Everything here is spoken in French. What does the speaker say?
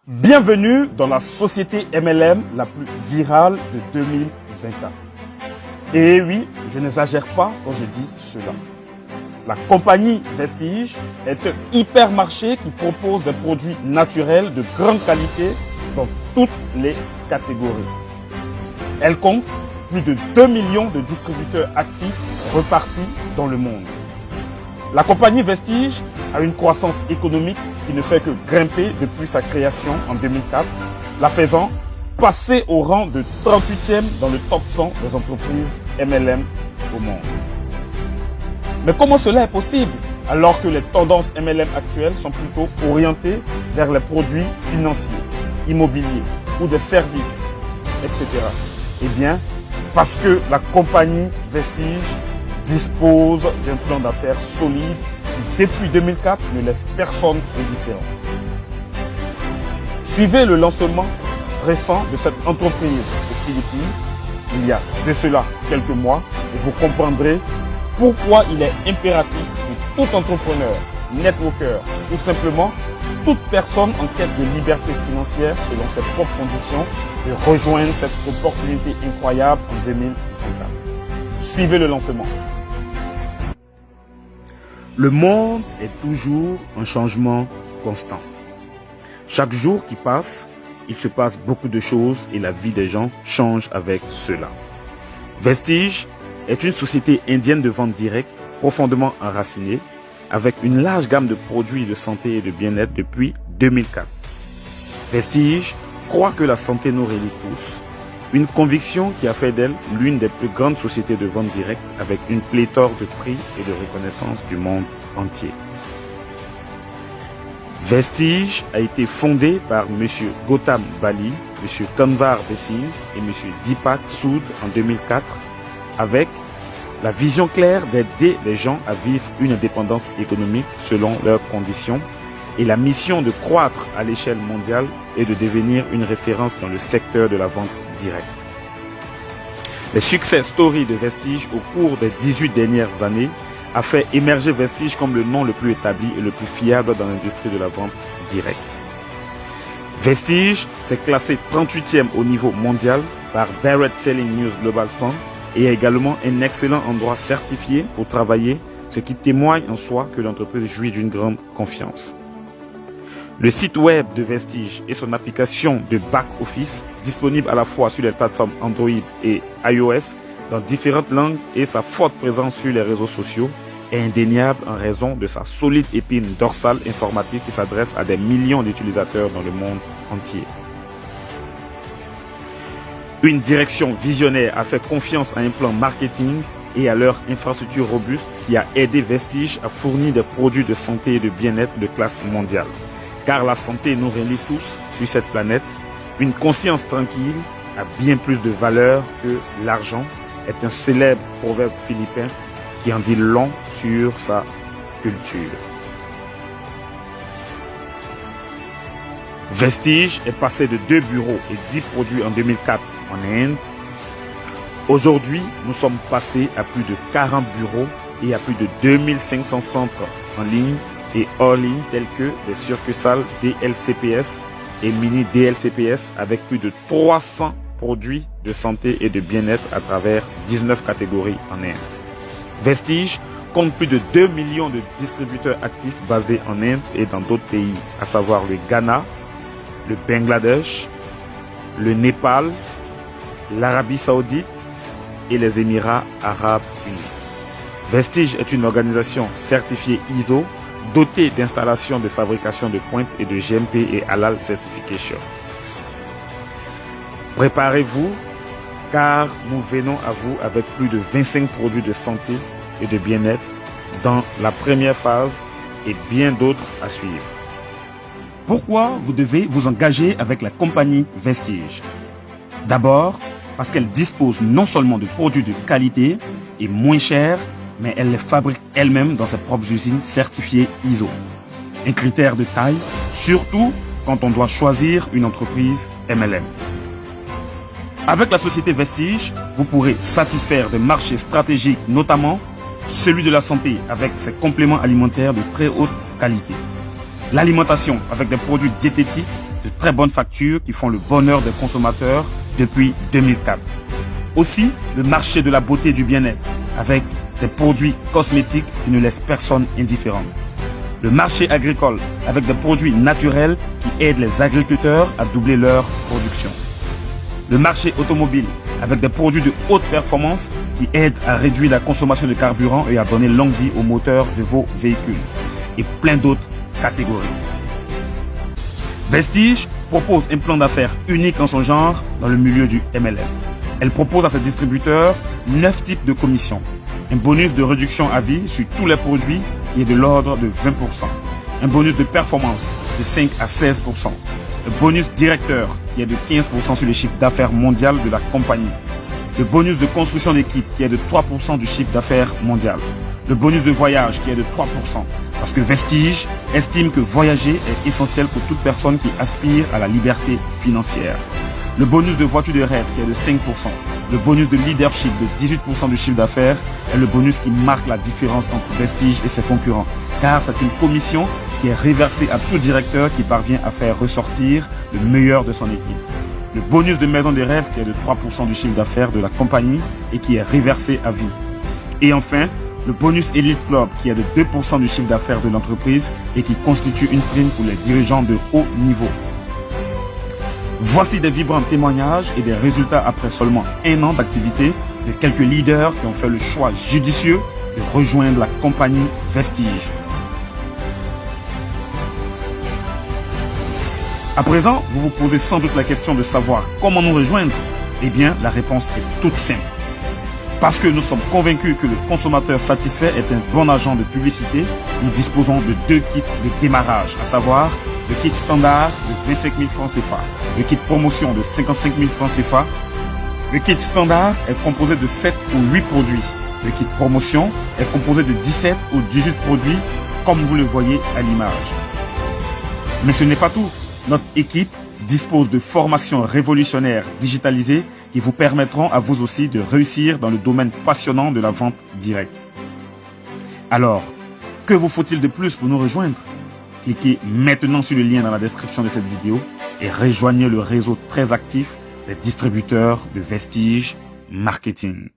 Bienvenue dans la société MLM la plus virale de 2024. Et oui, je n'exagère pas quand je dis cela. La compagnie Vestige est un hypermarché qui propose des produits naturels de grande qualité dans toutes les catégories. Elle compte plus de 2 millions de distributeurs actifs repartis dans le monde. La compagnie Vestige a une croissance économique qui ne fait que grimper depuis sa création en 2004, la faisant passer au rang de 38e dans le top 100 des entreprises MLM au monde. Mais comment cela est possible alors que les tendances MLM actuelles sont plutôt orientées vers les produits financiers, immobiliers ou des services, etc. Eh bien, parce que la compagnie Vestige dispose d'un plan d'affaires solide qui, depuis 2004, ne laisse personne indifférent. Suivez le lancement récent de cette entreprise aux Philippines, il y a de cela quelques mois, et vous comprendrez pourquoi il est impératif que tout entrepreneur, networker ou simplement toute personne en quête de liberté financière selon ses propres conditions de rejoindre cette opportunité incroyable en 2024. Suivez le lancement. Le monde est toujours en changement constant. Chaque jour qui passe, il se passe beaucoup de choses et la vie des gens change avec cela. Vestige est une société indienne de vente directe profondément enracinée avec une large gamme de produits de santé et de bien-être depuis 2004. Vestige croit que la santé nous relie tous. Une conviction qui a fait d'elle l'une des plus grandes sociétés de vente directe avec une pléthore de prix et de reconnaissance du monde entier. Vestige a été fondé par M. Gautam Bali, M. Kanvar Desingh et M. Deepak Sood en 2004 avec la vision claire d'aider les gens à vivre une indépendance économique selon leurs conditions et la mission de croître à l'échelle mondiale et de devenir une référence dans le secteur de la vente directe. Les success stories de Vestige au cours des 18 dernières années a fait émerger Vestige comme le nom le plus établi et le plus fiable dans l'industrie de la vente directe. Vestige s'est classé 38e au niveau mondial par Direct Selling News Global 100 et est également un excellent endroit certifié pour travailler, ce qui témoigne en soi que l'entreprise jouit d'une grande confiance. Le site web de Vestige et son application de back-office, disponible à la fois sur les plateformes Android et iOS dans différentes langues et sa forte présence sur les réseaux sociaux, est indéniable en raison de sa solide épine dorsale informatique qui s'adresse à des millions d'utilisateurs dans le monde entier. Une direction visionnaire a fait confiance à un plan marketing et à leur infrastructure robuste qui a aidé Vestige à fournir des produits de santé et de bien-être de classe mondiale. Car la santé nous relie tous sur cette planète. Une conscience tranquille a bien plus de valeur que l'argent, est un célèbre proverbe philippin qui en dit long sur sa culture. Vestige est passé de 2 bureaux et 10 produits en 2004 en Inde. Aujourd'hui, nous sommes passés à plus de 40 bureaux et à plus de 2500 centres en ligne et hors ligne tels que des succursales DLCPS et mini DLCPS avec plus de 300 produits de santé et de bien-être à travers 19 catégories en Inde. Vestige compte plus de 2 millions de distributeurs actifs basés en Inde et dans d'autres pays, à savoir le Ghana, le Bangladesh, le Népal, l'Arabie Saoudite et les Émirats Arabes Unis. Vestige est une organisation certifiée ISO, dotée d'installations de fabrication de pointe et de GMP et Halal Certification. Préparez-vous car nous venons à vous avec plus de 25 produits de santé et de bien-être dans la première phase et bien d'autres à suivre. Pourquoi vous devez vous engager avec la compagnie Vestige? D'abord, parce qu'elle dispose non seulement de produits de qualité et moins chers, mais elle les fabrique elle-même dans ses propres usines certifiées ISO. Un critère de taille, surtout quand on doit choisir une entreprise MLM. Avec la société Vestige, vous pourrez satisfaire des marchés stratégiques, notamment celui de la santé avec ses compléments alimentaires de très haute qualité. L'alimentation avec des produits diététiques de très bonnes factures qui font le bonheur des consommateurs depuis 2004. Aussi, le marché de la beauté et du bien-être, avec des produits cosmétiques qui ne laissent personne indifférent. Le marché agricole, avec des produits naturels qui aident les agriculteurs à doubler leur production. Le marché automobile, avec des produits de haute performance qui aident à réduire la consommation de carburant et à donner longue vie aux moteurs de vos véhicules. Et plein d'autres catégories. Vestige propose un plan d'affaires unique en son genre dans le milieu du MLM. Elle propose à ses distributeurs 9 types de commissions. Un bonus de réduction à vie sur tous les produits qui est de l'ordre de 20%. Un bonus de performance de 5 à 16%. Le bonus directeur qui est de 15% sur le chiffre d'affaires mondial de la compagnie. Le bonus de construction d'équipe qui est de 3% du chiffre d'affaires mondial. Le bonus de voyage qui est de 3%. Parce que Vestige estime que voyager est essentiel pour toute personne qui aspire à la liberté financière. Le bonus de voiture de rêve qui est de 5%. Le bonus de leadership de 18% du chiffre d'affaires est le bonus qui marque la différence entre Vestige et ses concurrents. Car c'est une commission qui est réversée à tout directeur qui parvient à faire ressortir le meilleur de son équipe. Le bonus de maison de rêve qui est de 3% du chiffre d'affaires de la compagnie et qui est réversé à vie. Et enfin, le bonus Elite Club qui est de 2% du chiffre d'affaires de l'entreprise et qui constitue une prime pour les dirigeants de haut niveau. Voici des vibrants témoignages et des résultats après seulement 1 an d'activité de quelques leaders qui ont fait le choix judicieux de rejoindre la compagnie Vestige. À présent, vous vous posez sans doute la question de savoir comment nous rejoindre. Eh bien, la réponse est toute simple. Parce que nous sommes convaincus que le consommateur satisfait est un bon agent de publicité, nous disposons de 2 kits de démarrage, à savoir le kit standard de 25 000 francs CFA, le kit promotion de 55 000 francs CFA. Le kit standard est composé de 7 ou 8 produits. Le kit promotion est composé de 17 ou 18 produits, comme vous le voyez à l'image. Mais ce n'est pas tout. Notre équipe dispose de formations révolutionnaires digitalisées qui vous permettront à vous aussi de réussir dans le domaine passionnant de la vente directe. Alors, que vous faut-il de plus pour nous rejoindre? Cliquez maintenant sur le lien dans la description de cette vidéo et rejoignez le réseau très actif des distributeurs de Vestige Marketing.